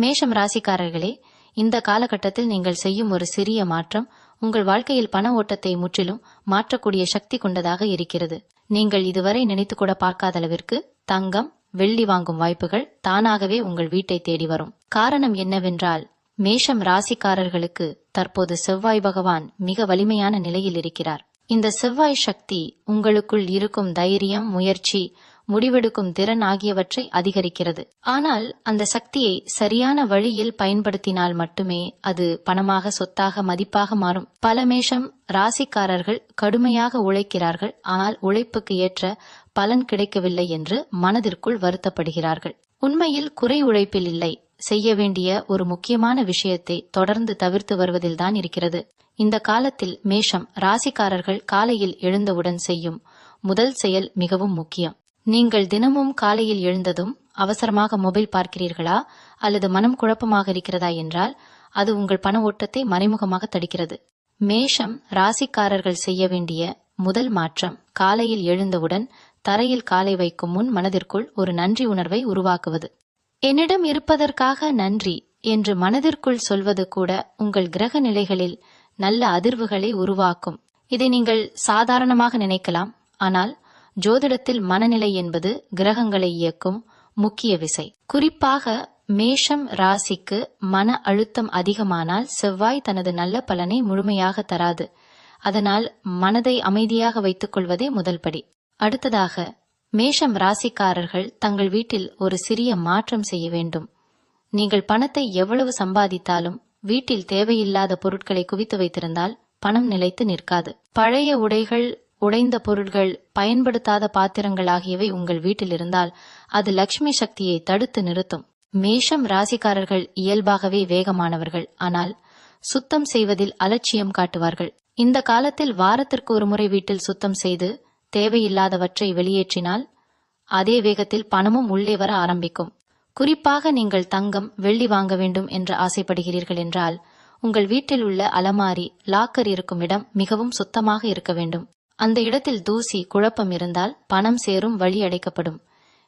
மேஷம் ராசிக்காரர்களே, இந்த காலகட்டத்தில் நீங்கள் செய்யும் ஒரு சிறிய மாற்றம் உங்கள் வாழ்க்கையில் பண ஓட்டத்தை முற்றிலும் மாற்றக்கூடிய சக்தி கொண்டதாக இருக்கிறது. நீங்கள் இதுவரை நினைத்து கூட பார்க்காத அளவிற்கு தங்கம், வெள்ளி வாங்கும் வாய்ப்புகள் தானாகவே உங்கள் வீட்டை தேடி வரும். காரணம் என்னவென்றால், மேஷம் ராசிக்காரர்களுக்கு தற்போது செவ்வாய் பகவான் மிக வலிமையான நிலையில் இருக்கிறார். இந்த செவ்வாய் சக்தி உங்களுக்குள் இருக்கும் தைரியம், முயற்சி, முடிவெடுக்கும் திறன் ஆகியவற்றை அதிகரிக்கிறது. ஆனால் அந்த சக்தியை சரியான வழியில் பயன்படுத்தினால் மட்டுமே அது பணமாக, சொத்தாக, மதிப்பாக மாறும். பல மேஷம் ராசிக்காரர்கள் கடுமையாக உழைக்கிறார்கள், ஆனால் உழைப்புக்கு ஏற்ற பலன் கிடைக்கவில்லை என்று மனதிற்குள் வருத்தப்படுகிறார்கள். உண்மையில் குறை உழைப்பில் இல்லை, செய்ய வேண்டிய ஒரு முக்கியமான விஷயத்தை தொடர்ந்து தவிர்த்து வருவதில்தான் இருக்கிறது. இந்த காலத்தில் மேஷம் ராசிக்காரர்கள் காலையில் எழுந்தவுடன் செய்யும் முதல் செயல் மிகவும் முக்கியம். நீங்கள் தினமும் காலையில் எழுந்ததும் அவசரமாக மொபைல் பார்க்கிறீர்களா அல்லது மனம் குழப்பமாக இருக்கிறதா என்றால் அது உங்கள் பண ஓட்டத்தை மறைமுகமாக தடுக்கிறது. மேஷம் ராசிக்காரர்கள் செய்ய வேண்டிய முதல் மாற்றம், காலையில் எழுந்தவுடன் தரையில் காலை வைக்கும் முன் மனதிற்குள் ஒரு நன்றி உணர்வை உருவாக்குவது. என்னிடம் இருப்பதற்காக நன்றி என்று மனதிற்குள் சொல்வது கூட உங்கள் கிரக நிலைகளில் நல்ல அதிர்வுகளை உருவாக்கும். இதை நீங்கள் சாதாரணமாக நினைக்கலாம், ஆனால் ஜோதிடத்தில் மனநிலை என்பது கிரகங்களை இயக்கும் முக்கிய விசை. குறிப்பாக மேஷம் ராசிக்கு மன அழுத்தம் அதிகமானால் செவ்வாய் தனது நல்ல பலனை முழுமையாக தராது. அதனால் மனதை அமைதியாக வைத்துக் கொள்வதே முதல் படி. அடுத்ததாக, மேஷம் ராசிக்காரர்கள் தங்கள் வீட்டில் ஒரு சிறிய மாற்றம் செய்ய வேண்டும். நீங்கள் பணத்தை எவ்வளவு சம்பாதித்தாலும் வீட்டில் தேவையில்லாத பொருட்களை குவித்து வைத்திருந்தால் பணம் நிலைத்து நிற்காது. பழைய உடைகள், உடைந்த பொருட்கள், பயன்படுத்தாத பாத்திரங்கள் ஆகியவை உங்கள் வீட்டில் இருந்தால் அது லட்சுமி சக்தியை தடுத்து நிறுத்தும். மேஷம் ராசிக்காரர்கள் இயல்பாகவே வேகமானவர்கள், ஆனால் சுத்தம் செய்வதில் அலட்சியம் காட்டுவார்கள். இந்த காலத்தில் வாரத்திற்கு ஒரு முறை வீட்டில் சுத்தம் செய்து தேவையில்லாதவற்றை வெளியேற்றினால் அதே வேகத்தில் பணமும் உள்ளே வர ஆரம்பிக்கும். குறிப்பாக நீங்கள் தங்கம், வெள்ளி வாங்க வேண்டும் என்று ஆசைப்படுகிறீர்கள் என்றால் உங்கள் வீட்டில் உள்ள அலமாரி, லாக்கர் இருக்கும் இடம் மிகவும் சுத்தமாக இருக்க வேண்டும். அந்த இடத்தில் தூசி, குழப்பம் இருந்தால் பணம் சேரும் வழி அடைக்கப்படும்.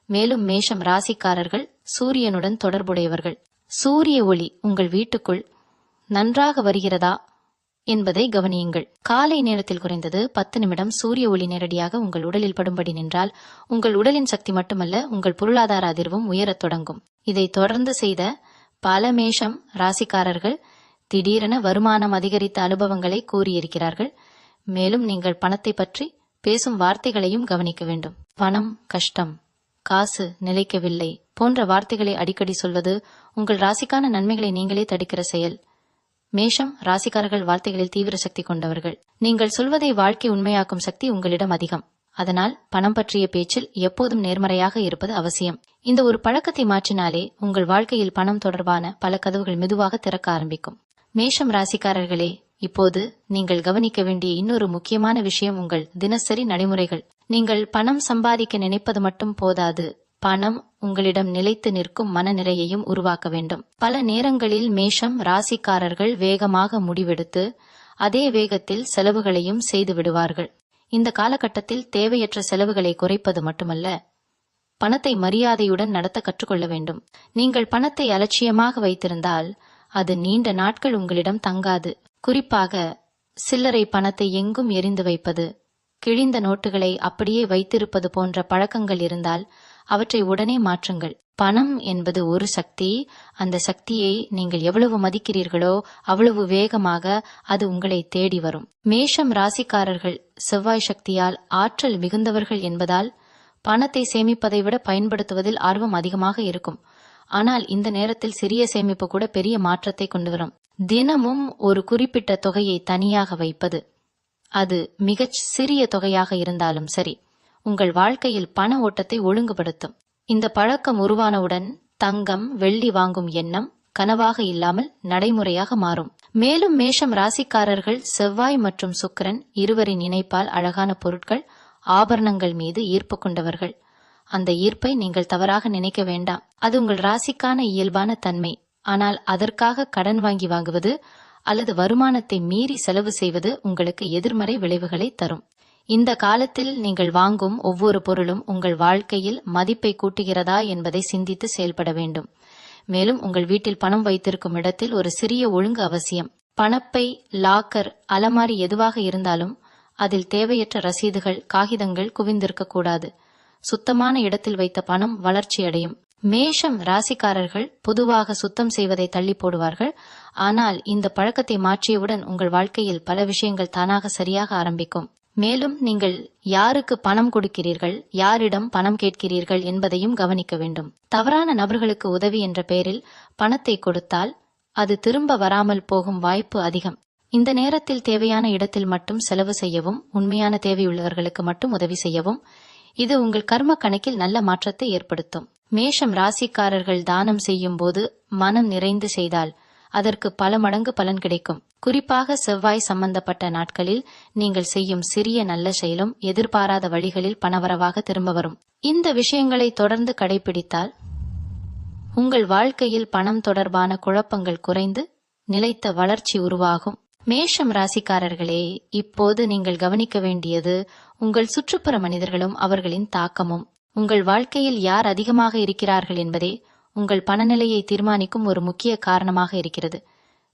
மேலும் மேஷம் ராசிக்காரர்கள் சூரியனுடன் தொடர்புடையவர்கள். சூரிய ஒளி உங்கள் வீட்டுக்குள் நன்றாக வருகிறதா என்பதை கவனியுங்கள். காலை நேரத்தில் குறைந்தது 10 நிமிடம் சூரிய ஒளி நேரடியாக உங்கள் உடலில் படும்படி நின்றால் உங்கள் உடலின் சக்தி மட்டுமல்ல, உங்கள் பொருளாதார அதிர்வும் உயரத் தொடங்கும். இதை தொடர்ந்து செய்த பல மேஷம் ராசிக்காரர்கள் திடீரென வருமானம் அதிகரித்த அனுபவங்களை கூறியிருக்கிறார்கள். மேலும் நீங்கள் பணத்தை பற்றி பேசும் வார்த்தைகளையும் கவனிக்க வேண்டும். பணம் கஷ்டம், காசு நிலைக்கவில்லை போன்ற வார்த்தைகளை அடிக்கடி சொல்வது உங்கள் ராசிக்கான நன்மைகளை நீங்களே தடுக்கிற செயல். மேஷம் ராசிக்காரர்கள் வார்த்தைகளில் தீவிர சக்தி கொண்டவர்கள். நீங்கள் சொல்வதை வாழ்க்கை உண்மையாக்கும் சக்தி உங்களிடம் அதிகம். அதனால் பணம் பற்றிய பேச்சில் எப்போதும் நேர்மறையாக இருப்பது அவசியம். இந்த ஒரு பழக்கத்தை மாற்றினாலே உங்கள் வாழ்க்கையில் பணம் தொடர்பான பல கதவுகள் மெதுவாக திறக்க ஆரம்பிக்கும். மேஷம் ராசிக்காரர்களே, இப்போது நீங்கள் கவனிக்க வேண்டிய இன்னொரு முக்கியமான விஷயம் உங்கள் தினசரி நடைமுறைகள். நீங்கள் பணம் சம்பாதிக்க நினைப்பது மட்டும் போதாது, பணம் உங்களிடம் நிலைத்து நிற்கும் மனநிலையையும் உருவாக்க வேண்டும். பல நேரங்களில் மேஷம் ராசிக்காரர்கள் வேகமாக முடிவெடுத்து அதே வேகத்தில் செலவுகளையும் செய்து விடுவார்கள். இந்த காலகட்டத்தில் தேவையற்ற செலவுகளை குறைப்பது மட்டுமல்ல, பணத்தை மரியாதையுடன் நடத்த கற்றுக்கொள்ள வேண்டும். நீங்கள் பணத்தை அலட்சியமாக வைத்திருந்தால் அது நீண்ட நாட்கள் உங்களிடம் தங்காது. குறிப்பாக சில்லறை பணத்தை எங்கும் எரிந்து வைப்பது, கிழிந்த நோட்டுகளை அப்படியே வைத்திருப்பது போன்ற பழக்கங்கள் இருந்தால் அவற்றை உடனே மாற்றுங்கள். பணம் என்பது ஒரு சக்தி. அந்த சக்தியை நீங்கள் எவ்வளவு மதிக்கிறீர்களோ அவ்வளவு வேகமாக அது உங்களை தேடி வரும். மேஷம் ராசிக்காரர்கள் செவ்வாய் சக்தியால் ஆற்றல் மிகுந்தவர்கள் என்பதால் பணத்தை சேமிப்பதை விட பயன்படுத்துவதில் ஆர்வம் அதிகமாக இருக்கும். ஆனால் இந்த நேரத்தில் சிறிய சேமிப்பு கூட பெரிய மாற்றத்தை கொண்டு வரும். தினமும் ஒரு குறிப்பிட்ட தொகையை தனியாக வைப்பது, அது மிகச் சிறிய தொகையாக இருந்தாலும் சரி, உங்கள் வாழ்க்கையில் பண ஓட்டத்தை ஒழுங்குபடுத்தும். இந்த பழக்கம் உருவானவுடன் தங்கம், வெள்ளி வாங்கும் எண்ணம் கனவாக இல்லாமல் நடைமுறையாக மாறும். மேலும் மேஷம் ராசிக்காரர்கள் செவ்வாய் மற்றும் சுக்கிரன் இருவரின் இணைப்பால் அழகான பொருட்கள், ஆபரணங்கள் மீது ஈர்ப்பு கொண்டவர்கள். அந்த ஈர்ப்பை நீங்கள் தவறாக நினைக்க வேண்டாம். அது உங்கள் ராசிக்கான இயல்பான தன்மை. ஆனால் அதற்காக கடன் வாங்குவது அல்லது வருமானத்தை மீறி செலவு செய்வது உங்களுக்கு எதிர்மறை விளைவுகளை தரும். இந்த காலத்தில் நீங்கள் வாங்கும் ஒவ்வொரு பொருளும் உங்கள் வாழ்க்கையில் மதிப்பை கூட்டுகிறதா என்பதை சிந்தித்து செயல்பட வேண்டும். மேலும் உங்கள் வீட்டில் பணம் வைத்திருக்கும் இடத்தில் ஒரு சிறிய ஒழுங்கு அவசியம். பணப்பை, லாக்கர், அலமாரி எதுவாக இருந்தாலும் அதில் தேவையற்ற ரசீதுகள், காகிதங்கள் குவிந்திருக்கக்கூடாது. சுத்தமான இடத்தில் வைத்த பணம் வளர்ச்சியடையும். மேஷம் ராசிக்காரர்கள் பொதுவாக சுத்தம் செய்வதை தள்ளி போடுவார்கள். ஆனால் இந்த பழக்கத்தை மாற்றியவுடன் உங்கள் வாழ்க்கையில் பல விஷயங்கள் தானாக சரியாக ஆரம்பிக்கும். மேலும் நீங்கள் யாருக்கு பணம் கொடுக்கிறீர்கள், யாரிடம் பணம் கேட்கிறீர்கள் என்பதையும் கவனிக்க வேண்டும். தவறான நபர்களுக்கு உதவி என்ற பெயரில் பணத்தை கொடுத்தால் அது திரும்ப வராமல் போகும் வாய்ப்பு அதிகம். இந்த நேரத்தில் தேவையான இடத்தில் மட்டும் செலவு செய்யவும், உண்மையான தேவையுள்ளவர்களுக்கு மட்டும் உதவி செய்யவும். இது உங்கள் கர்ம கணக்கில் நல்ல மாற்றத்தை ஏற்படுத்தும். மேஷம் ராசிக்காரர்கள் தானம் செய்யும் போது மனம் நிறைந்து செய்தால் அதற்கு பல மடங்கு பலன் கிடைக்கும். குறிப்பாக செவ்வாய் சம்பந்தப்பட்ட நாட்களில் நீங்கள் செய்யும் சிறிய நல்ல செயலும் எதிர்பாராத வழிகளில் பணவரவாக திரும்ப வரும். இந்த விஷயங்களை தொடர்ந்து கடைபிடித்தால் உங்கள் வாழ்க்கையில் பணம் தொடர்பான குழப்பங்கள் குறைந்து நிலைத்த வளர்ச்சி உருவாகும். மேஷம் ராசிக்காரர்களே, இப்போது நீங்கள் கவனிக்க வேண்டியது உங்கள் சுற்றுப்புற மனிதர்களும் அவர்களின் தாக்கமும். உங்கள் வாழ்க்கையில் யார் அதிகமாக இருக்கிறார்கள் என்பதே உங்கள் பணநிலையை தீர்மானிக்கும் ஒரு முக்கிய காரணமாக இருக்கிறது.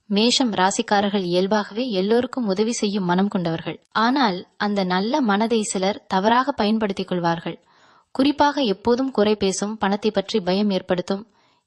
மேஷம் ராசிக்காரர்கள் இயல்பாகவே எல்லோருக்கும் உதவி செய்யும் மனம் கொண்டவர்கள். ஆனால் அந்த நல்ல மனதை சிலர் தவறாக பயன்படுத்திக் கொள்வார்கள். குறிப்பாக எப்போதும் குறை பேசும், பணத்தை பற்றி பயம் ஏற்படுத்தும்,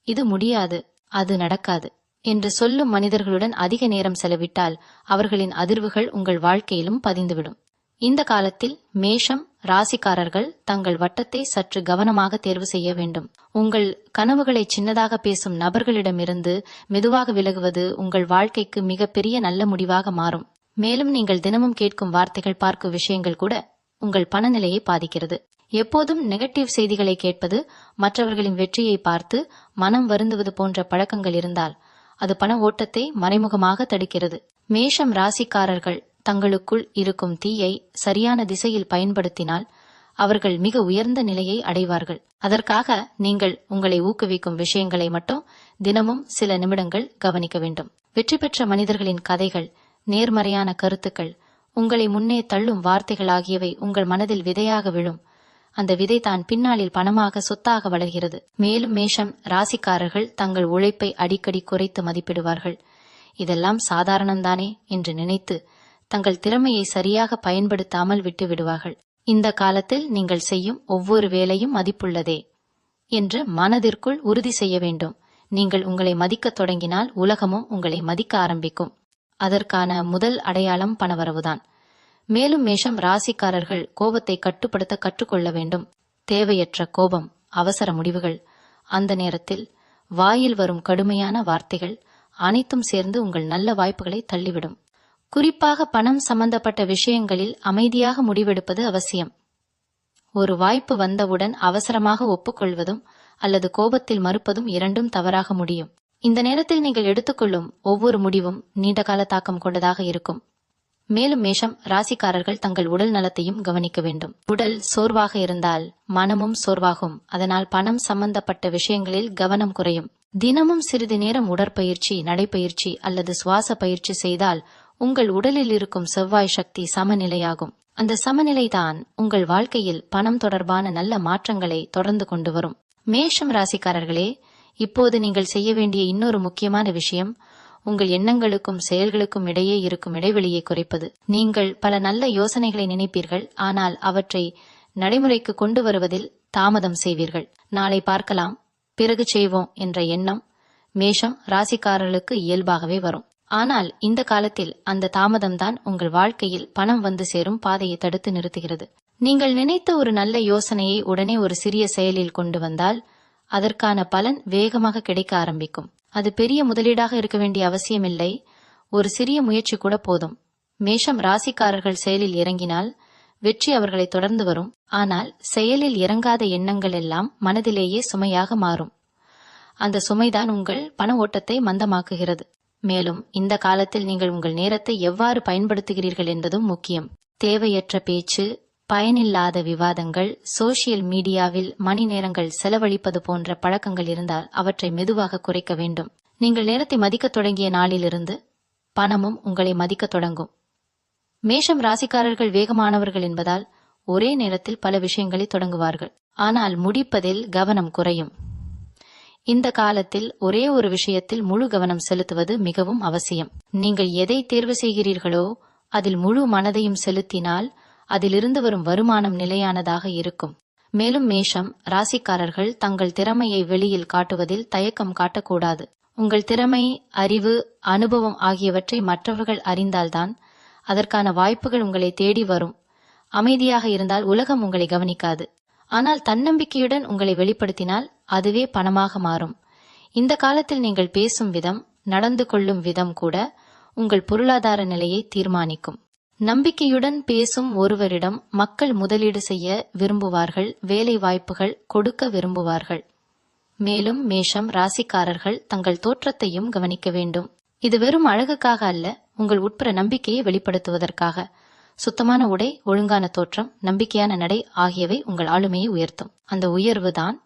இது முடியாது, அது நடக்காது என்று சொல்லும் மனிதர்களுடன் அதிக நேரம் செலவிட்டால் அவர்களின் அதிர்வுகள் உங்கள் வாழ்க்கையிலும் பதிந்துவிடும். இந்த காலத்தில் மேஷம் ராசிக்காரர்கள் தங்கள் வட்டத்தை சற்று கவனமாக தேர்வு செய்ய வேண்டும். உங்கள் கனவுகளை சின்னதாக பேசும் நபர்களிடமிருந்து மெதுவாக விலகுவது உங்கள் வாழ்க்கைக்கு மிகப்பெரிய நல்ல முடிவாக மாறும். மேலும் நீங்கள் தினமும் கேட்கும் வார்த்தைகள், பார்க்கும் விஷயங்கள் கூட உங்கள் பணநிலையை பாதிக்கிறது. எப்போதும் நெகட்டிவ் செய்திகளை கேட்பது, மற்றவர்களின் வெற்றியை பார்த்து மனம் வருந்துவது போன்ற பழக்கங்கள் இருந்தால் அது பண ஓட்டத்தை மறைமுகமாக தடுக்கிறது. மேஷம் ராசிக்காரர்கள் தங்களுக்குள் இருக்கும் தீயை சரியான திசையில் பயன்படுத்தினால் அவர்கள் மிக உயர்ந்த நிலையை அடைவார்கள். அதற்காக நீங்கள் உங்களை ஊக்குவிக்கும் விஷயங்களை மட்டும் தினமும் சில நிமிடங்கள் கவனிக்க வேண்டும். வெற்றி பெற்ற மனிதர்களின் கதைகள், நேர்மறையான கருத்துக்கள், உங்களை முன்னே தள்ளும் வார்த்தைகள் ஆகியவை உங்கள் மனதில் விதையாக விழும். அந்த விதை தான் பின்னாளில் பணமாக, சொத்தாக வளர்கிறது. மேலும் மேஷம் ராசிக்காரர்கள் தங்கள் உழைப்பை அடிக்கடி குறைத்து மதிப்பிடுவார்கள். இதெல்லாம் சாதாரணம்தானே என்று நினைத்து தங்கள் திறமையை சரியாக பயன்படுத்தாமல் விட்டு விடுவார்கள். இந்த காலத்தில் நீங்கள் செய்யும் ஒவ்வொரு வேலையும் மதிப்புள்ளதே என்று மனதிற்குள் உறுதி செய்ய வேண்டும். நீங்கள் உங்களை மதிக்கத் தொடங்கினால் உலகமும் உங்களை மதிக்க ஆரம்பிக்கும். அதற்கான முதல் அடையாளம் பணவரவுதான். மேலும் மேஷம் ராசிக்காரர்கள் கோபத்தை கட்டுப்படுத்த கற்றுக்கொள்ள வேண்டும். தேவையற்ற கோபம், அவசர முடிவுகள், அந்த நேரத்தில் வாயில் வரும் கடுமையான வார்த்தைகள் அனைத்தும் சேர்ந்து உங்கள் நல்ல வாய்ப்புகளை தள்ளிவிடும். குறிப்பாக பணம் சம்பந்தப்பட்ட விஷயங்களில் அமைதியாக முடிவெடுப்பது அவசியம். ஒரு வாய்ப்பு வந்தவுடன் அவசரமாக ஒப்புக்கொள்வதும் அல்லது கோபத்தில் மறுப்பதும் இரண்டும் தவறாக முடியும். இந்த நேரத்தில் நீங்கள் எடுத்துக்கொள்ளும் ஒவ்வொரு முடிவும் நீண்டகால தாக்கம் கொண்டதாக இருக்கும். மேலும் மேஷம் ராசிக்காரர்கள் தங்கள் உடல் நலத்தையும் கவனிக்க வேண்டும். உடல் சோர்வாக இருந்தால் மனமும் சோர்வாகும். அதனால் பணம் சம்பந்தப்பட்ட விஷயங்களில் கவனம் குறையும். தினமும் சிறிது நேரம் உடற்பயிற்சி, நடைப்பயிற்சி அல்லது சுவாச பயிற்சி செய்தால் உங்கள் உடலில் இருக்கும் செவ்வாய் சக்தி சமநிலையாகும். அந்த சமநிலைதான் உங்கள் வாழ்க்கையில் பணம் தொடர்பான நல்ல மாற்றங்களை தொடர்ந்து கொண்டு வரும். மேஷம் ராசிக்காரர்களே, இப்போது நீங்கள் செய்ய வேண்டிய இன்னொரு முக்கியமான விஷயம் உங்கள் எண்ணங்களுக்கும் செயல்களுக்கும் இடையே இருக்கும் இடைவெளியை குறைப்பது. நீங்கள் பல நல்ல யோசனைகளை நினைப்பீர்கள், ஆனால் அவற்றை நடைமுறைக்கு கொண்டு வருவதில் தாமதம் செய்வீர்கள். நாளை பார்க்கலாம், பிறகு செய்வோம் என்ற எண்ணம் மேஷம் ராசிக்காரர்களுக்கு இயல்பாகவே வரும். ஆனால் இந்த காலத்தில் அந்த தாமதம்தான் உங்கள் வாழ்க்கையில் பணம் வந்து சேரும் பாதையை தடுத்து நிறுத்துகிறது. நீங்கள் நினைத்த ஒரு நல்ல யோசனையை உடனே ஒரு சிறிய செயலில் கொண்டு வந்தால் அதற்கான பலன் வேகமாக கிடைக்க ஆரம்பிக்கும். அது பெரிய முதலீடாக இருக்க வேண்டிய அவசியமில்லை, ஒரு சிறிய முயற்சி கூட போதும். மேஷம் ராசிக்காரர்கள் செயலில் இறங்கினால் வெற்றி அவர்களை தொடர்ந்து வரும். ஆனால் செயலில் இறங்காத எண்ணங்கள் எல்லாம் மனதிலேயே சுமையாக மாறும். அந்த சுமைதான் உங்கள் பண ஓட்டத்தை மந்தமாக்குகிறது. மேலும் இந்த காலத்தில் நீங்கள் உங்கள் நேரத்தை எவ்வாறு பயன்படுத்துகிறீர்கள் என்பதும் முக்கியம். தேவையற்ற பேச்சு, பயனில்லாத விவாதங்கள், சோசியல் மீடியாவில் மணி நேரங்கள் செலவழிப்பது போன்ற பழக்கங்கள் இருந்தால் அவற்றை மெதுவாக குறைக்க வேண்டும். நீங்கள் நேரத்தை மதிக்க தொடங்கிய நாளிலிருந்து பணமும் உங்களை மதிக்க தொடங்கும். மேஷம் ராசிக்காரர்கள் வேகமானவர்கள் என்பதால் ஒரே நேரத்தில் பல விஷயங்களை தொடங்குவார்கள். ஆனால் முடிப்பதில் கவனம் குறையும். இந்த காலத்தில் ஒரே ஒரு விஷயத்தில் முழு கவனம் செலுத்துவது மிகவும் அவசியம். நீங்கள் எதை தேர்வு செய்கிறீர்களோ அதில் முழு மனதையும் செலுத்தினால் அதிலிருந்து வரும் வருமானம் நிலையானதாக இருக்கும். மேலும் மேஷம் ராசிக்காரர்கள் தங்கள் திறமையை வெளியில் காட்டுவதில் தயக்கம் காட்டக்கூடாது. உங்கள் திறமை, அறிவு, அனுபவம் ஆகியவற்றை மற்றவர்கள் அறிந்தால்தான் அதற்கான வாய்ப்புகள் உங்களை தேடி வரும். அமைதியாக இருந்தால் உலகம் உங்களை கவனிக்காது. ஆனால் தன்னம்பிக்கையுடன் உங்களை வெளிப்படுத்தினால் அதுவே பணமாக மாறும். இந்த காலத்தில் நீங்கள் பேசும் விதம், நடந்து கொள்ளும் விதம் கூட உங்கள் பொருளாதார நிலையை தீர்மானிக்கும். நம்பிக்கையுடன் பேசும் ஒருவரிடம் மக்கள் முதலீடு செய்ய விரும்புவார்கள், வேலை வாய்ப்புகள் கொடுக்க விரும்புவார்கள். மேலும் மேஷம் ராசிக்காரர்கள் தங்கள் தோற்றத்தையும் கவனிக்க வேண்டும். இது வெறும் அழகுக்காக அல்ல, உங்கள் உட்புற நம்பிக்கையை வெளிப்படுத்துவதற்காக. சுத்தமான உடை, ஒழுங்கான தோற்றம், நம்பிக்கையான நடை ஆகியவை உங்கள் ஆளுமையை உயர்த்தும். அந்த உயர்வுதான்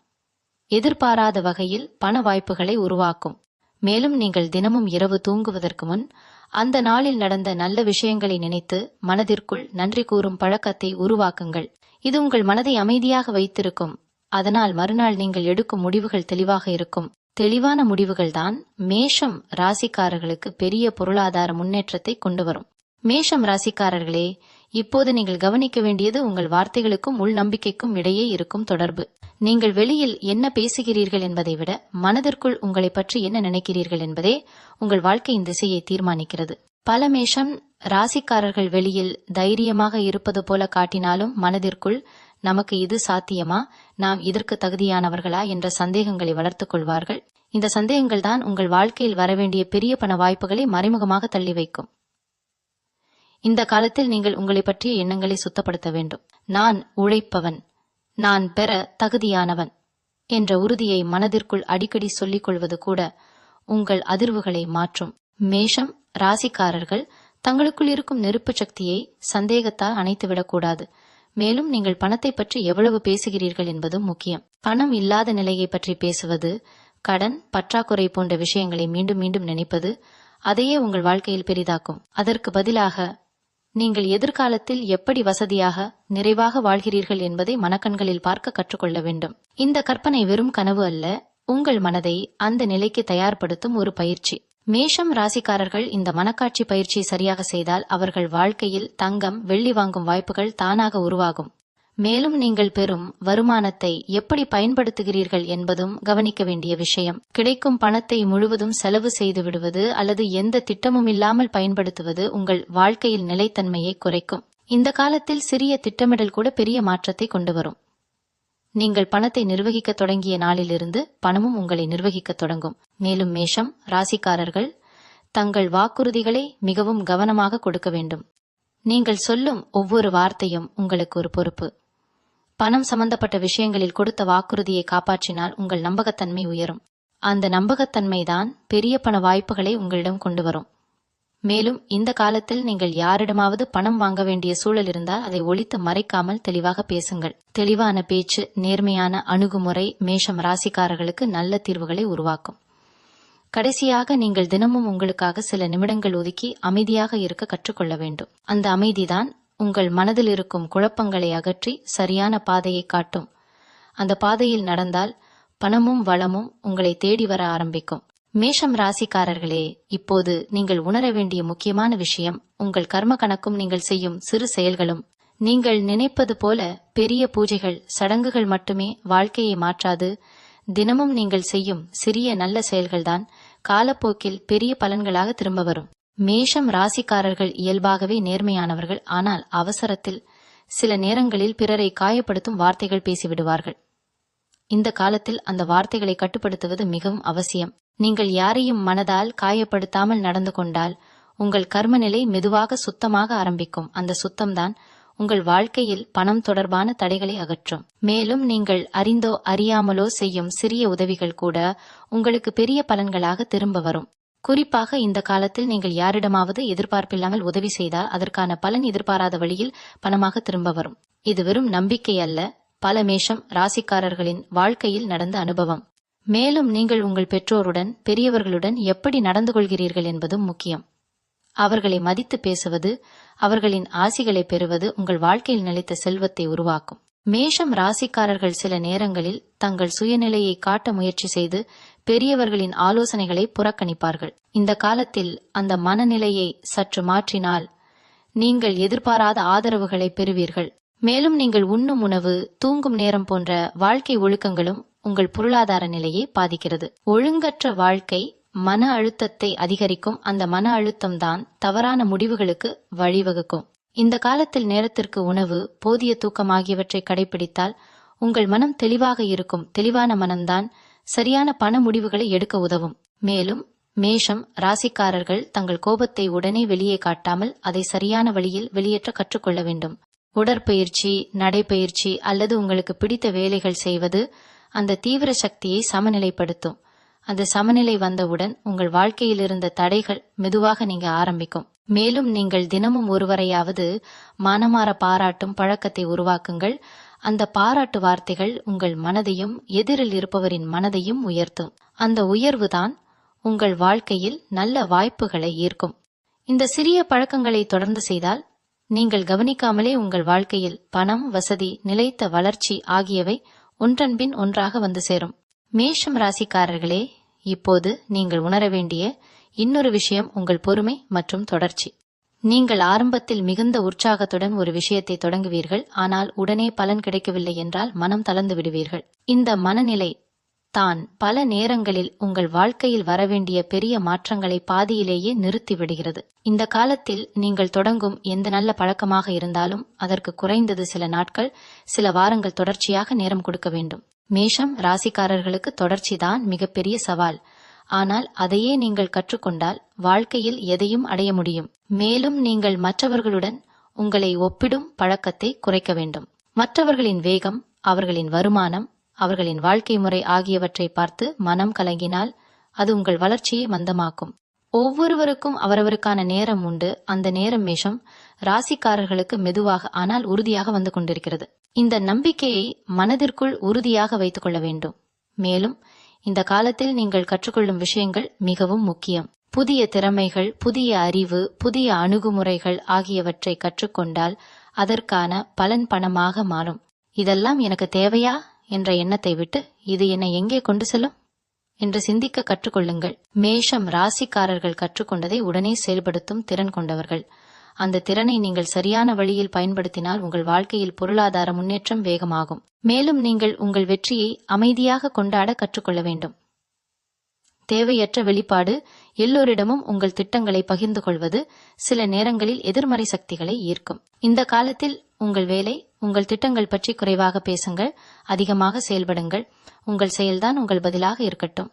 எதிர்பாராத வகையில் பண வாய்ப்புகளை உருவாக்கும். மேலும் நீங்கள் தினமும் இரவு தூங்குவதற்கு முன் அந்த நாளில் நடந்த நல்ல விஷயங்களை நினைத்து மனதிற்குள் நன்றி கூறும் பழக்கத்தை உருவாக்குங்கள். இது உங்கள் மனதை அமைதியாக வைத்திருக்கும். அதனால் மறுநாள் நீங்கள் எடுக்கும் முடிவுகள் தெளிவாக இருக்கும். தெளிவான முடிவுகள்தான் மேஷம் ராசிக்காரர்களுக்கு பெரிய பொருளாதார முன்னேற்றத்தை கொண்டு வரும். மேஷம் ராசிக்காரர்களே, இப்போது நீங்கள் கவனிக்க வேண்டியது உங்கள் வார்த்தைகளுக்கும் உள் நம்பிக்கைக்கும் இடையே இருக்கும் தொடர்பு. நீங்கள் வெளியில் என்ன பேசுகிறீர்கள் என்பதை விட மனதிற்குள் உங்களை பற்றி என்ன நினைக்கிறீர்கள் என்பதே உங்கள் வாழ்க்கையின் திசையை தீர்மானிக்கிறது. பல மேஷம் ராசிக்காரர்கள் வெளியில் தைரியமாக இருப்பது போல காட்டினாலும் மனதிற்குள் நமக்கு இது சாத்தியமா, நாம் இதற்கு தகுதியானவர்களா என்ற சந்தேகங்களை வளர்த்துக் கொள்வார்கள். இந்த சந்தேகங்கள் தான் உங்கள் வாழ்க்கையில் வரவேண்டிய பெரிய பண வாய்ப்புகளை மறைமுகமாக தள்ளி வைக்கும். இந்த காலத்தில் நீங்கள் உங்களை பற்றிய எண்ணங்களை சுத்தப்படுத்த வேண்டும். நான் உழைப்பவன், நான் பெற தகுதியானவன் என்ற உறுதியை மனதிற்குள் அடிக்கடி சொல்லிக் கொள்வது கூட உங்கள் அதிர்வுகளை மாற்றும். மேஷம் ராசிக்காரர்கள் தங்களுக்குள் இருக்கும் நெருப்பு சக்தியை சந்தேகத்தால் அணைத்துவிடக்கூடாது. மேலும் நீங்கள் பணத்தை பற்றி எவ்வளவு பேசுகிறீர்கள் என்பதும் முக்கியம். பணம் இல்லாத நிலையை பற்றி பேசுவது, கடன், பற்றாக்குறை போன்ற விஷயங்களை மீண்டும் மீண்டும் நினைப்பது அதையே உங்கள் வாழ்க்கையில் பெரிதாக்கும். அதற்கு பதிலாக நீங்கள் எதிர்காலத்தில் எப்படி வசதியாக, நிறைவாக வாழ்கிறீர்கள் என்பதை மனக்கண்களில் பார்க்க கற்றுக்கொள்ள வேண்டும். இந்த கற்பனை வெறும் கனவு அல்ல, உங்கள் மனதை அந்த நிலைக்கு தயார்படுத்தும் ஒரு பயிற்சி. மேஷம் ராசிக்காரர்கள் இந்த மனக்காட்சி பயிற்சியை சரியாக செய்தால் அவர்கள் வாழ்க்கையில் தங்கம், வெள்ளி வாங்கும் வாய்ப்புகள் தானாக உருவாகும். மேலும் நீங்கள் பெறும் வருமானத்தை எப்படி பயன்படுத்துகிறீர்கள் என்பதும் கவனிக்க வேண்டிய விஷயம். கிடைக்கும் பணத்தை முழுவதும் செலவு செய்து விடுவது அல்லது எந்த திட்டமும் இல்லாமல் பயன்படுத்துவது உங்கள் வாழ்க்கையில் நிலைத்தன்மையை குறைக்கும். இந்த காலத்தில் சிறிய திட்டமிடல் கூட பெரிய மாற்றத்தை கொண்டு வரும். நீங்கள் பணத்தை நிர்வகிக்க தொடங்கிய நாளிலிருந்து பணமும் உங்களை நிர்வகிக்க தொடங்கும். மேலும் மேஷம் ராசிக்காரர்கள் தங்கள் வாக்குறுதிகளை மிகவும் கவனமாக கொடுக்க வேண்டும். நீங்கள் சொல்லும் ஒவ்வொரு வார்த்தையும் உங்களுக்கு ஒரு பொறுப்பு. பணம் சம்பந்தப்பட்ட விஷயங்களில் கொடுத்த வாக்குறுதியை காப்பாற்றினால் உங்கள் நம்பகத்தன்மை உயரும். அந்த நம்பகத்தன்மைதான் பெரிய பண வாய்ப்புகளை உங்களிடம் கொண்டு வரும். மேலும் இந்த காலத்தில் நீங்கள் யாரிடமாவது பணம் வாங்க வேண்டிய சூழல் இருந்தால் அதை ஒளித்து மறைக்காமல் தெளிவாக பேசுங்கள். தெளிவான பேச்சு, நேர்மையான அணுகுமுறை மேஷம் ராசிக்காரர்களுக்கு நல்ல தீர்வுகளை உருவாக்கும். கடைசியாக நீங்கள் தினமும் உங்களுக்காக சில நிமிடங்கள் ஒதுக்கி அமைதியாக இருக்க கற்றுக்கொள்ள வேண்டும். அந்த அமைதிதான் உங்கள் மனதில் இருக்கும் குழப்பங்களை அகற்றி சரியான பாதையை காட்டும். அந்த பாதையில் நடந்தால் பணமும் வளமும் உங்களை தேடி வர ஆரம்பிக்கும். மேஷம் ராசிக்காரர்களே, இப்போது நீங்கள் உணர வேண்டிய முக்கியமான விஷயம் உங்கள் கர்ம கணக்கும் நீங்கள் செய்யும் சிறு செயல்களும். நீங்கள் நினைப்பது போல பெரிய பூஜைகள், சடங்குகள் மட்டுமே வாழ்க்கையை மாற்றாது. தினமும் நீங்கள் செய்யும் சிறிய நல்ல செயல்கள்தான் காலப்போக்கில் பெரிய பலன்களாக திரும்ப வரும். மேஷம் ராசிக்காரர்கள் இயல்பாகவே நேர்மையானவர்கள். ஆனால் அவசரத்தில் சில நேரங்களில் பிறரை காயப்படுத்தும் வார்த்தைகள் பேசிவிடுவார்கள். இந்த காலத்தில் அந்த வார்த்தைகளை கட்டுப்படுத்துவது மிகவும் அவசியம். நீங்கள் யாரையும் மனதால் காயப்படுத்தாமல் நடந்து கொண்டால் உங்கள் கர்மநிலை மெதுவாக சுத்தமாக ஆரம்பிக்கும். அந்த சுத்தம்தான் உங்கள் வாழ்க்கையில் பணம் தொடர்பான தடைகளை அகற்றும். மேலும் நீங்கள் அறிந்தோ அறியாமலோ செய்யும் சிறிய உதவிகள் கூட உங்களுக்கு பெரிய பலன்களாக திரும்ப வரும். குறிப்பாக இந்த காலத்தில் நீங்கள் யாரிடமாவது எதிர்பார்ப்பில்லாமல் உதவி செய்தால் அதற்கான பலன் எதிர்பாராத வழியில் பணமாக திரும்ப வரும். இது வெறும் நம்பிக்கை அல்ல, பல மேஷம் ராசிக்காரர்களின் வாழ்க்கையில் நடந்த அனுபவம். மேலும் நீங்கள் உங்கள் பெற்றோருடன், பெரியவர்களுடன் எப்படி நடந்து கொள்கிறீர்கள் என்பதும் முக்கியம். அவர்களை மதித்து பேசுவது, அவர்களின் ஆசிகளை பெறுவது உங்கள் வாழ்க்கையில் நிலைத்த செல்வத்தை உருவாக்கும். மேஷம் ராசிக்காரர்கள் சில நேரங்களில் தங்கள் சுயநிலையை காட்ட முயற்சி செய்து பெரியவர்களின் ஆலோசனைகளை புறக்கணிப்பார்கள். இந்த காலத்தில் அந்த மனநிலையை சற்று மாற்றினால் நீங்கள் எதிர்பாராத ஆதரவுகளை பெறுவீர்கள். மேலும் நீங்கள் உண்ணும் உணவு, தூங்கும் நேரம் போன்ற வாழ்க்கை ஒழுக்கங்களும் உங்கள் பொருளாதார நிலையை பாதிக்கிறது. ஒழுங்கற்ற வாழ்க்கை மன அழுத்தத்தை அதிகரிக்கும். அந்த மன அழுத்தம் தான் தவறான முடிவுகளுக்கு வழிவகுக்கும். இந்த காலத்தில் நேரத்திற்கு உணவு, போதிய தூக்கம் ஆகியவற்றை கடைபிடித்தால் உங்கள் மனம் தெளிவாக இருக்கும். தெளிவான மனம்தான் சரியான பண முடிவுகளை எடுக்க உதவும். மேலும் மேஷம் ராசிக்காரர்கள் தங்கள் கோபத்தை உடனே வெளியே காட்டாமல் அதை சரியான வழியில் வெளியேற்ற கற்றுக்கொள்ள வேண்டும். உடற்பயிற்சி, நடைப்பயிற்சி அல்லது உங்களுக்கு பிடித்த வேலைகள் செய்வது அந்த தீவிர சக்தியை சமநிலைப்படுத்தும். அந்த சமநிலை வந்தவுடன் உங்கள் வாழ்க்கையில் இருந்த தடைகள் மெதுவாக நீங்க ஆரம்பிக்கும். மேலும் நீங்கள் தினமும் ஒருவரையாவது மனமாற பாராட்டும் பழக்கத்தை உருவாக்குங்கள். அந்த பாராட்டு வார்த்தைகள் உங்கள் மனதையும் எதிரில் இருப்பவரின் மனதையும் உயர்த்தும். அந்த உயர்வுதான் உங்கள் வாழ்க்கையில் நல்ல வாய்ப்புகளை ஈர்க்கும். இந்த சிறிய பழக்கங்களை தொடர்ந்து செய்தால் நீங்கள் கவனிக்காமலே உங்கள் வாழ்க்கையில் பணம், வசதி, நிலைத்த வளர்ச்சி ஆகியவை ஒன்றன்பின் ஒன்றாக வந்து சேரும். மேஷம் ராசிக்காரர்களே, இப்போது நீங்கள் உணர வேண்டிய இன்னொரு விஷயம் உங்கள் பொறுமை மற்றும் தொடர்ச்சி. நீங்கள் ஆரம்பத்தில் மிகுந்த உற்சாகத்துடன் ஒரு விஷயத்தை தொடங்குவீர்கள். ஆனால் உடனே பலன் கிடைக்கவில்லை என்றால் மனம் தளர்ந்து விடுவீர்கள். இந்த மனநிலை தான் பல நேரங்களில் உங்கள் வாழ்க்கையில் வரவேண்டிய பெரிய மாற்றங்களை பாதியிலேயே நிறுத்திவிடுகிறது. இந்த காலத்தில் நீங்கள் தொடங்கும் எந்த நல்ல பழக்கமாக இருந்தாலும் அதற்கு குறைந்தது சில நாட்கள், சில வாரங்கள் தொடர்ச்சியாக நேரம் கொடுக்க வேண்டும். மேஷம் ராசிக்காரர்களுக்கு தொடர்ச்சிதான் மிகப்பெரிய சவால். ஆனால் அதையே நீங்கள் கற்றுக்கொண்டால் வாழ்க்கையில் எதையும் அடைய முடியும். மேலும் நீங்கள் மற்றவர்களுடன் உங்களை ஒப்பிடும் பழக்கத்தை குறைக்க வேண்டும். மற்றவர்களின் வேகம், அவர்களின் வருமானம், அவர்களின் வாழ்க்கை முறை ஆகியவற்றை பார்த்து மனம் கலங்கினால் அது உங்கள் வளர்ச்சியை மந்தமாக்கும். ஒவ்வொருவருக்கும் அவரவருக்கான நேரம் உண்டு. அந்த நேரம் மேஷம் ராசிக்காரர்களுக்கு மெதுவாக ஆனால் உறுதியாக வந்து கொண்டிருக்கிறது. இந்த நம்பிக்கையை மனதிற்குள் உறுதியாக வைத்துக் கொள்ள வேண்டும். மேலும் இந்த காலத்தில் நீங்கள் கற்றுக்கொள்ளும் விஷயங்கள் மிகவும் முக்கியம். புதிய திறமைகள், புதிய அறிவு, புதிய அணுகுமுறைகள் ஆகியவற்றை கற்றுக்கொண்டால் அதற்கான பலன் பணமாக மாறும். இதெல்லாம் எனக்கு தேவையா என்ற எண்ணத்தை விட்டு இது என்னை எங்கே கொண்டு செல்லும் என்று சிந்திக்க கற்றுக்கொள்ளுங்கள். மேஷம் ராசிக்காரர்கள் கற்றுக்கொண்டதை உடனே செயல்படுத்தும் திறன் கொண்டவர்கள். அந்த திறனை நீங்கள் சரியான வழியில் பயன்படுத்தினால் உங்கள் வாழ்க்கையில் பொருளாதார முன்னேற்றம் வேகமாகும். மேலும் நீங்கள் உங்கள் வெற்றியை அமைதியாக கொண்டாட கற்றுக்கொள்ள வேண்டும். தேவையற்ற வெளிப்பாடு, எல்லோரிடமும் உங்கள் திட்டங்களை பகிர்ந்து கொள்வது சில நேரங்களில் எதிர்மறை சக்திகளை ஈர்க்கும். இந்த காலத்தில் உங்கள் வேலை, உங்கள் திட்டங்கள் பற்றி குறைவாக பேசுங்கள், அதிகமாக செயல்படுங்கள். உங்கள் செயல்தான் உங்கள் பதிலாக இருக்கட்டும்.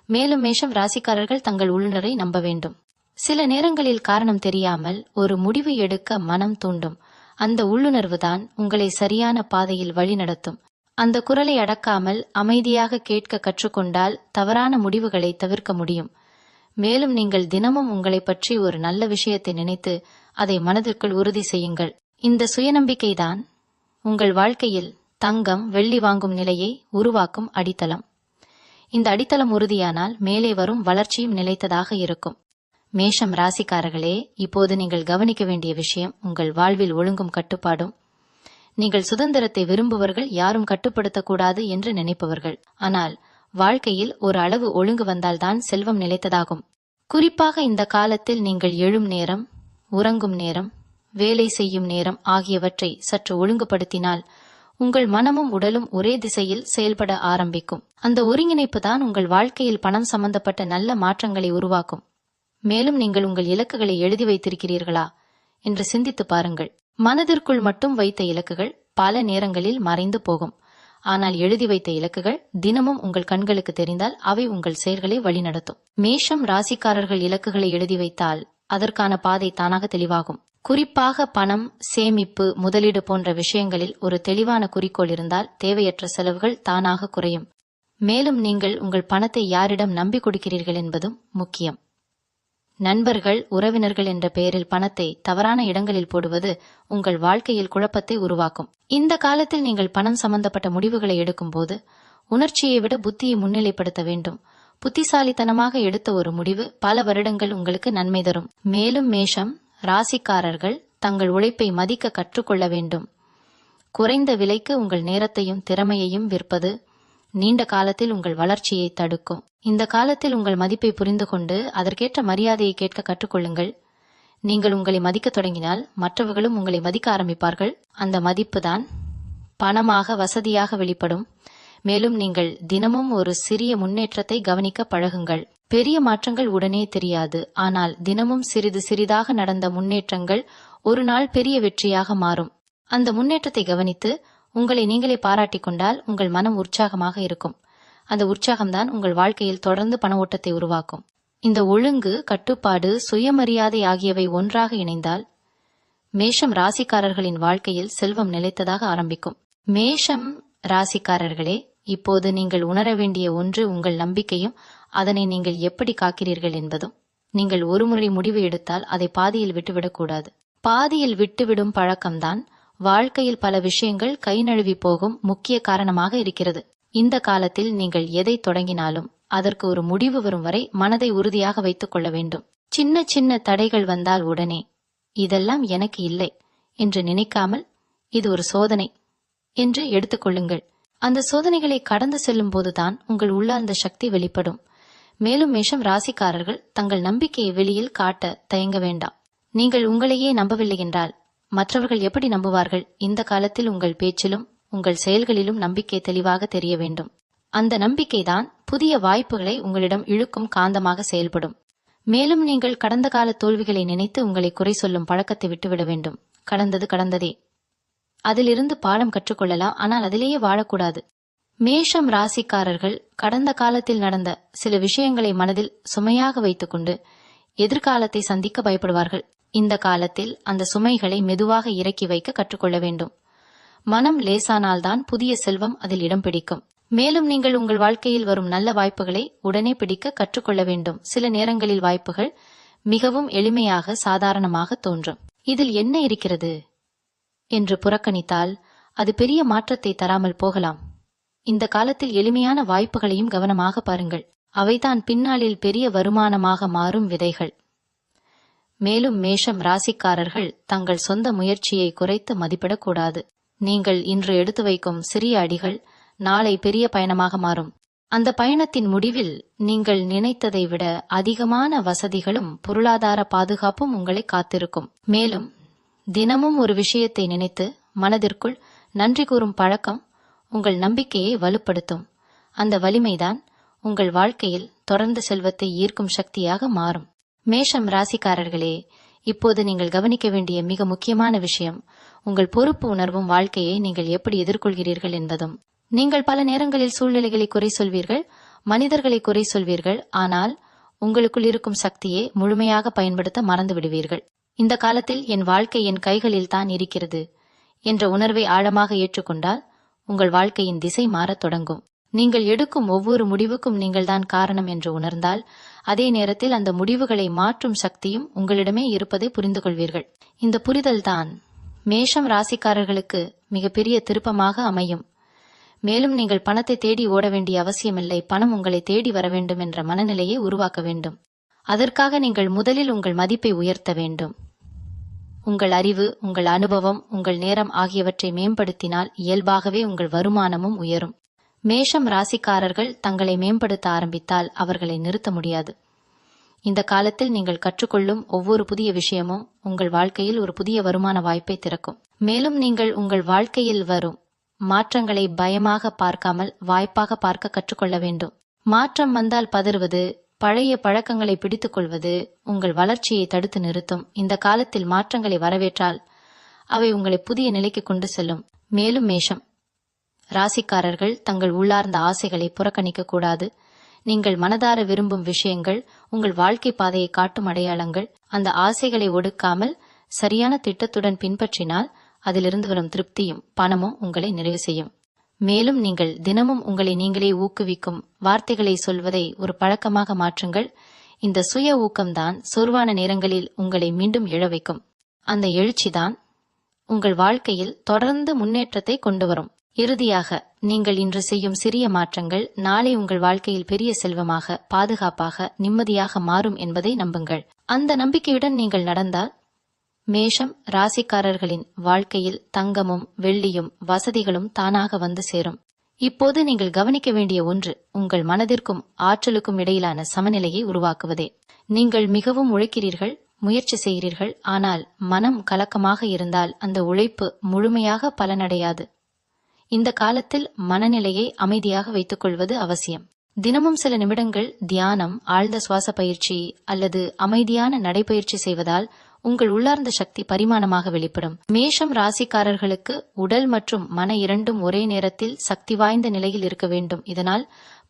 மேலும் மேஷம் ராசிக்காரர்கள் தங்கள் உள்ளுணரை நம்ப வேண்டும். சில நேரங்களில் காரணம் தெரியாமல் ஒரு முடிவு எடுக்க மனம் தூண்டும். அந்த உள்ளுணர்வுதான் உங்களை சரியான பாதையில் வழிநடத்தும். அந்த குரலை அடக்காமல் அமைதியாக கேட்க கற்றுக்கொண்டால் தவறான முடிவுகளை தவிர்க்க முடியும். மேலும் நீங்கள் தினமும் உங்களை பற்றி ஒரு நல்ல விஷயத்தை நினைத்து அதை மனதிற்குள் உறுதி செய்யுங்கள். இந்த சுயநம்பிக்கைதான் உங்கள் வாழ்க்கையில் தங்கம், வெள்ளி வாங்கும் நிலையை உருவாக்கும் அடித்தளம். இந்த அடித்தளம் உறுதியானால் மேலே வரும் வளர்ச்சியும் நிலைத்ததாக இருக்கும். மேஷம் ராசிக்காரர்களே, இப்போது நீங்கள் கவனிக்க வேண்டிய விஷயம் உங்கள் வாழ்வில் ஒழுங்கும் கட்டுப்பாடும். நீங்கள் சுதந்திரத்தை விரும்புவர்கள், யாரும் கட்டுப்படுத்தக்கூடாது என்று நினைப்பவர்கள். ஆனால் வாழ்க்கையில் ஒரு அளவு ஒழுங்கு வந்தால்தான் செல்வம் நிலைத்ததாகும். குறிப்பாக இந்த காலத்தில் நீங்கள் எழும் நேரம், உறங்கும் நேரம், வேலை செய்யும் நேரம் ஆகியவற்றை சற்று ஒழுங்குபடுத்தினால் உங்கள் மனமும் உடலும் ஒரே திசையில் செயல்பட ஆரம்பிக்கும். அந்த ஒருங்கிணைப்பு தான் உங்கள் வாழ்க்கையில் பணம் சம்பந்தப்பட்ட நல்ல மாற்றங்களை உருவாக்கும். மேலும் நீங்கள் உங்கள் இலக்குகளை எழுதி வைத்திருக்கிறீர்களா என்று சிந்தித்து பாருங்கள். மனதிற்குள் மட்டும் வைத்த இலக்குகள் பல நேரங்களில் மறைந்து போகும். ஆனால் எழுதி வைத்த இலக்குகள் தினமும் உங்கள் கண்களுக்கு தெரிந்தால் அவை உங்கள் செயல்களை வழிநடத்தும். மேஷம் ராசிக்காரர்கள் இலக்குகளை எழுதி வைத்தால் அதற்கான பாதை தானாக தெளிவாகும். குறிப்பாக பணம், சேமிப்பு, முதலீடு போன்ற விஷயங்களில் ஒரு தெளிவான குறிக்கோள் இருந்தால் தேவையற்ற செலவுகள் தானாக குறையும். மேலும் நீங்கள் உங்கள் பணத்தை யாரிடம் நம்பி கொடுக்கிறீர்கள் என்பதும் முக்கியம். நண்பர்கள், உறவினர்கள் என்ற பெயரில் பணத்தை தவறான இடங்களில் போடுவது உங்கள் வாழ்க்கையில் குழப்பத்தை உருவாக்கும். இந்த காலத்தில் நீங்கள் பணம் சம்பந்தப்பட்ட முடிவுகளை எடுக்கும் போது உணர்ச்சியை விட புத்தியை முன்னிலைப்படுத்த வேண்டும். புத்திசாலித்தனமாக எடுத்த ஒரு முடிவு பல வருடங்கள் உங்களுக்கு நன்மை தரும். மேலும் மேஷம் ராசிக்காரர்கள் தங்கள் உழைப்பை மதிக்க கற்றுக்கொள்ள வேண்டும். குறைந்த விலைக்கு உங்கள் நேரத்தையும் திறமையையும் விற்பது நீண்ட காலத்தில் உங்கள் வளர்ச்சியை தடுக்கும். இந்த காலத்தில் உங்கள் மதிப்பை புரிந்து கொண்டு அதற்கேற்ற மரியாதையை கேட்க கற்றுக்கொள்ளுங்கள். நீங்கள் உங்களை மதிக்க தொடங்கினால் மற்றவர்களும் உங்களை மதிக்க ஆரம்பிப்பார்கள். அந்த மதிப்பு தான் பணமாக, வசதியாக வெளிப்படும். மேலும் நீங்கள் தினமும் ஒரு சிறிய முன்னேற்றத்தை கவனிக்க பழகுங்கள். பெரிய மாற்றங்கள் உடனே தெரியாது, ஆனால் தினமும் சிறிது சிறிதாக நடந்த முன்னேற்றங்கள் ஒரு நாள் பெரிய வெற்றியாக மாறும். அந்த முன்னேற்றத்தை கவனித்து உங்களை நீங்களே பாராட்டிக் கொண்டால் உங்கள் மனம் உற்சாகமாக இருக்கும். அந்த உற்சாகம்தான் உங்கள் வாழ்க்கையில் தொடர்ந்து பண ஓட்டத்தை உருவாக்கும். இந்த ஒழுங்கு, கட்டுப்பாடு, சுயமரியாதை ஆகியவை ஒன்றாக இணைந்தால் மேஷம் ராசிக்காரர்களின் வாழ்க்கையில் செல்வம் நிலைத்ததாக ஆரம்பிக்கும். மேஷம் ராசிக்காரர்களே, இப்போது நீங்கள் உணர வேண்டிய ஒன்று உங்கள் நம்பிக்கையும் அதனை நீங்கள் எப்படி காக்கிறீர்கள் என்பதும். நீங்கள் ஒருமுறை முடிவு எடுத்தால் அதை பாதியில் விட்டுவிடக்கூடாது. பாதியில் விட்டுவிடும் பழக்கம்தான் வாழ்க்கையில் பல விஷயங்கள் கை நழுவி போகும் முக்கிய காரணமாக இருக்கிறது. இந்த காலத்தில் நீங்கள் எதை தொடங்கினாலும் அதற்கு ஒரு முடிவு வரும் வரை மனதை உறுதியாக வைத்துக் கொள்ள வேண்டும். சின்ன சின்ன தடைகள் வந்தால் உடனே இதெல்லாம் எனக்கு இல்லை என்று நினைக்காமல் இது ஒரு சோதனை என்று எடுத்துக்கொள்ளுங்கள். அந்த சோதனைகளை கடந்து செல்லும் போதுதான் உங்கள் உள்ளார்ந்த சக்தி வெளிப்படும். மேலும் மேஷம் ராசிக்காரர்கள் தங்கள் நம்பிக்கையை வெளியில் காட்ட தயங்க வேண்டாம். நீங்கள் உங்களையே நம்பவில்லை என்றால் மற்றவர்கள் எப்படி நம்புவார்கள்? இந்த காலத்தில் உங்கள் பேச்சிலும் உங்கள் செயல்களிலும் நம்பிக்கை தெளிவாக தெரிய வேண்டும். அந்த நம்பிக்கைதான் புதிய வாய்ப்புகளை உங்களிடம் இழுக்கும் காந்தமாக செயல்படும். மேலும் நீங்கள் கடந்த கால தோல்விகளை நினைத்து உங்களை குறை சொல்லும் பழக்கத்தை விட்டுவிட வேண்டும். கடந்தது கடந்ததே, அதிலிருந்து பாடம் கற்றுக்கொள்ளலாம், ஆனால் அதிலேயே வாழக்கூடாது. மேஷம் ராசிக்காரர்கள் கடந்த காலத்தில் நடந்த சில விஷயங்களை மனதில் சுமையாக வைத்துக்கொண்டு எதிர்காலத்தை சந்திக்க பயப்படுவார்கள். இந்த காலத்தில் அந்த சுமைகளை மெதுவாக இறக்கி வைக்க கற்றுக்கொள்ள வேண்டும். மனம் லேசானால்தான் புதிய செல்வம் அதில் இடம் பிடிக்கும். மேலும் நீங்கள் உங்கள் வாழ்க்கையில் வரும் நல்ல வாய்ப்புகளை உடனே பிடிக்க கற்றுக்கொள்ள வேண்டும். சில நேரங்களில் வாய்ப்புகள் மிகவும் எளிமையாக, சாதாரணமாக தோன்றும். இதில் என்ன இருக்கிறது என்று புறக்கணித்தால் அது பெரிய மாற்றத்தை தராமல் போகலாம். இந்த காலத்தில் எளிமையான வாய்ப்புகளையும் கவனமாக பாருங்கள். அவைதான் பின்னாளில் பெரிய வருமானமாக மாறும் விதைகள். மேலும் மேஷம் ராசிக்காரர்கள் தங்கள் சொந்த முயற்சியை குறைத்து மதிப்பிடக்கூடாது. நீங்கள் இன்று எடுத்து வைக்கும் சிறிய அடிகள் நாளை பெரிய பயணமாக மாறும். அந்த பயணத்தின் முடிவில் நீங்கள் நினைத்ததை விட அதிகமான வசதிகளும் பொருளாதார பாதுகாப்பும் உங்களை காத்திருக்கும். மேலும் தினமும் ஒரு விஷயத்தை நினைத்து மனதிற்குள் நன்றி கூறும் பழக்கம் உங்கள் நம்பிக்கையை வலுப்படுத்தும். அந்த வலிமைதான் உங்கள் வாழ்க்கையில் தொடர்ந்து செல்வத்தை ஈர்க்கும் சக்தியாக மாறும். மேஷம் ராசிக்காரர்களே, இப்போது நீங்கள் கவனிக்க வேண்டிய மிக முக்கியமான விஷயம் உங்கள் பொறுப்பு உணர்வும் வாழ்க்கையை நீங்கள் எப்படி எதிர்கொள்கிறீர்கள் என்பதும். நீங்கள் பல நேரங்களில் சூழ்நிலைகளை குறை சொல்வீர்கள், மனிதர்களை குறை சொல்வீர்கள், ஆனால் உங்களுக்குள் இருக்கும் சக்தியை முழுமையாக பயன்படுத்த மறந்து விடுவீர்கள். இந்த காலத்தில் என் வாழ்க்கை என் கைகளில் தான் இருக்கிறது என்ற உணர்வை ஆழமாக ஏற்றுக்கொண்டால் உங்கள் வாழ்க்கையின் திசை மாறத் தொடங்கும். நீங்கள் எடுக்கும் ஒவ்வொரு முடிவுக்கும் நீங்கள்தான் காரணம் என்று உணர்ந்தால் அதே நேரத்தில் அந்த முடிவுகளை மாற்றும் சக்தியும் உங்களிடமே இருப்பதை புரிந்து கொள்வீர்கள். இந்த புரிதல்தான் மேஷம் ராசிக்காரர்களுக்கு மிகப்பெரிய திருப்பமாக அமையும். மேலும் நீங்கள் பணத்தை தேடி ஓட வேண்டிய அவசியமில்லை. பணம் உங்களை தேடி வர வேண்டும் என்ற மனநிலையை உருவாக்க வேண்டும். அதற்காக நீங்கள் முதலில் உங்கள் மதிப்பை உயர்த்த வேண்டும். உங்கள் அறிவு, உங்கள் அனுபவம், உங்கள் நேரம் ஆகியவற்றை மேம்படுத்தினால் இயல்பாகவே உங்கள் வருமானமும் உயரும். மேஷம் ராசிக்காரர்கள் தங்களை மேம்படுத்த ஆரம்பித்தால் அவர்களை நிறுத்த முடியாது. இந்த காலத்தில் நீங்கள் கற்றுக்கொள்ளும் ஒவ்வொரு புதிய விஷயமும் உங்கள் வாழ்க்கையில் ஒரு புதிய வருமான வாய்ப்பை திறக்கும். மேலும் நீங்கள் உங்கள் வாழ்க்கையில் வரும் மாற்றங்களை பயமாக பார்க்காமல் வாய்ப்பாக பார்க்க கற்றுக்கொள்ள வேண்டும். மாற்றம் வந்தால் பதறுவது, பழைய பழக்கங்களை பிடித்துக் கொள்வது உங்கள் வளர்ச்சியை தடுத்து நிறுத்தும். இந்த காலத்தில் மாற்றங்களை வரவேற்றால் அவை உங்களை புதிய நிலைக்கு கொண்டு செல்லும். மேலும் மேஷம் ராசிக்காரர்கள் தங்கள் உள்ளார்ந்த ஆசைகளை புறக்கணிக்க கூடாது. நீங்கள் மனதார விரும்பும் விஷயங்கள் உங்கள் வாழ்க்கை பாதையை காட்டும் அடையாளங்கள். அந்த ஆசைகளை ஒடுக்காமல் சரியான திட்டத்துடன் பின்பற்றினால் அதிலிருந்து வரும் திருப்தியும் பணமும் உங்களை நிறைவு செய்யும். மேலும் நீங்கள் தினமும் உங்களை நீங்களே ஊக்குவிக்கும் வார்த்தைகளை சொல்வதை ஒரு பழக்கமாக மாற்றுங்கள். இந்த சுய ஊக்கம்தான் சோர்வான நேரங்களில் உங்களை மீண்டும் எழ வைக்கும். அந்த எழுச்சிதான் உங்கள் வாழ்க்கையில் தொடர்ந்து முன்னேற்றத்தை கொண்டு வரும். இறுதியாக, நீங்கள் இன்று செய்யும் சிறிய மாற்றங்கள் நாளை உங்கள் வாழ்க்கையில் பெரிய செல்வமாக, பாதுகாப்பாக, நிம்மதியாக மாறும் என்பதை நம்புங்கள். அந்த நம்பிக்கையுடன் நீங்கள் நடந்தால் மேஷம் ராசிக்காரர்களின் வாழ்க்கையில் தங்கமும் வெள்ளியும் வசதிகளும் தானாக வந்து சேரும். இப்போது நீங்கள் கவனிக்க வேண்டிய ஒன்று உங்கள் மனதிற்கும் ஆற்றலுக்கும் இடையிலான சமநிலையை உருவாக்குவதே. நீங்கள் மிகவும் உழைக்கிறீர்கள், முயற்சி செய்கிறீர்கள், ஆனால் மனம் கலக்கமாக இருந்தால் அந்த உழைப்பு முழுமையாக பலனடையாது. இந்த காலத்தில் மனநிலையை அமைதியாக வைத்துக் கொள்வது அவசியம். தினமும் சில நிமிடங்கள் தியானம், ஆழ்ந்த சுவாச பயிற்சி அல்லது அமைதியான நடைபயிற்சி செய்வதால் உங்கள் உள்ளார்ந்த சக்தி பரிமாணமாக வெளிப்படும். மேஷம் ராசிக்காரர்களுக்கு உடல் மற்றும் மன இரண்டும் ஒரே நேரத்தில் சக்தி வாய்ந்த நிலையில் இருக்க வேண்டும். இதனால்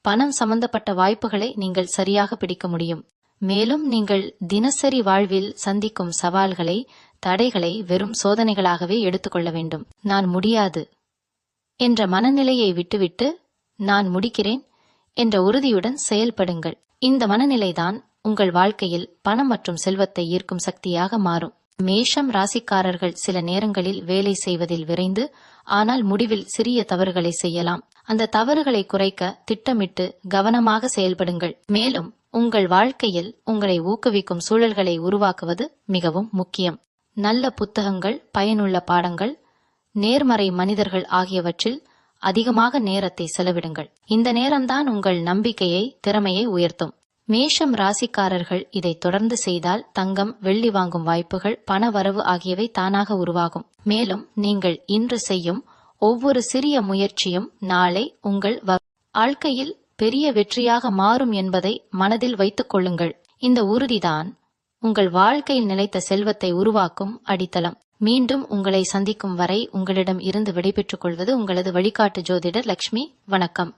பணம் சம்பந்தப்பட்ட வாய்ப்புகளை நீங்கள் சரியாக பிடிக்க முடியும். மேலும் நீங்கள் தினசரி வாழ்வில் சந்திக்கும் சவால்களை, தடைகளை வெறும் சோதனைகளாகவே எடுத்துக்கொள்ள வேண்டும். நான் முடியாது என்ற மனநிலையை விட்டுவிட்டு நான் முடிக்கிறேன் என்ற உறுதியுடன் செயல்படுங்கள். இந்த மனநிலைதான் உங்கள் வாழ்க்கையில் பணம் மற்றும் செல்வத்தை ஈர்க்கும் சக்தியாக மாறும். மேஷம் ராசிக்காரர்கள் சில நேரங்களில் வேலை செய்வதில் விரைந்து, ஆனால் முடிவில் சிறிய தவறுகளை செய்யலாம். அந்த தவறுகளை குறைக்க திட்டமிட்டு கவனமாக செயல்படுங்கள். மேலும் உங்கள் வாழ்க்கையில் உங்களை ஊக்குவிக்கும் சூழல்களை உருவாக்குவது மிகவும் முக்கியம். நல்ல புத்தகங்கள், பயனுள்ள பாடங்கள், நேர்மறை மனிதர்கள் ஆகியவற்றில் அதிகமாக நேரத்தை செலவிடுங்கள். இந்த நேரம்தான் உங்கள் நம்பிக்கையை, திறமையை உயர்த்தும். மேஷம் ராசிக்காரர்கள் இதை தொடர்ந்து செய்தால் தங்கம், வெள்ளி வாங்கும் வாய்ப்புகள், பண வரவு ஆகியவை தானாக உருவாகும். மேலும் நீங்கள் இன்று செய்யும் ஒவ்வொரு சிறிய முயற்சியும் நாளை உங்கள் வாழ்க்கையில் பெரிய வெற்றியாக மாறும் என்பதை மனதில் வைத்துக் கொள்ளுங்கள். இந்த உறுதிதான் உங்கள் வாழ்க்கையில் நிலைத்த செல்வத்தை உருவாக்கும் அடித்தளம். மீண்டும் உங்களை சந்திக்கும் வரை உங்களிடம் இருந்து விடைபெற்றுக் கொள்வது உங்களது வழிகாட்டு ஜோதிடர் லக்ஷ்மி. வணக்கம்.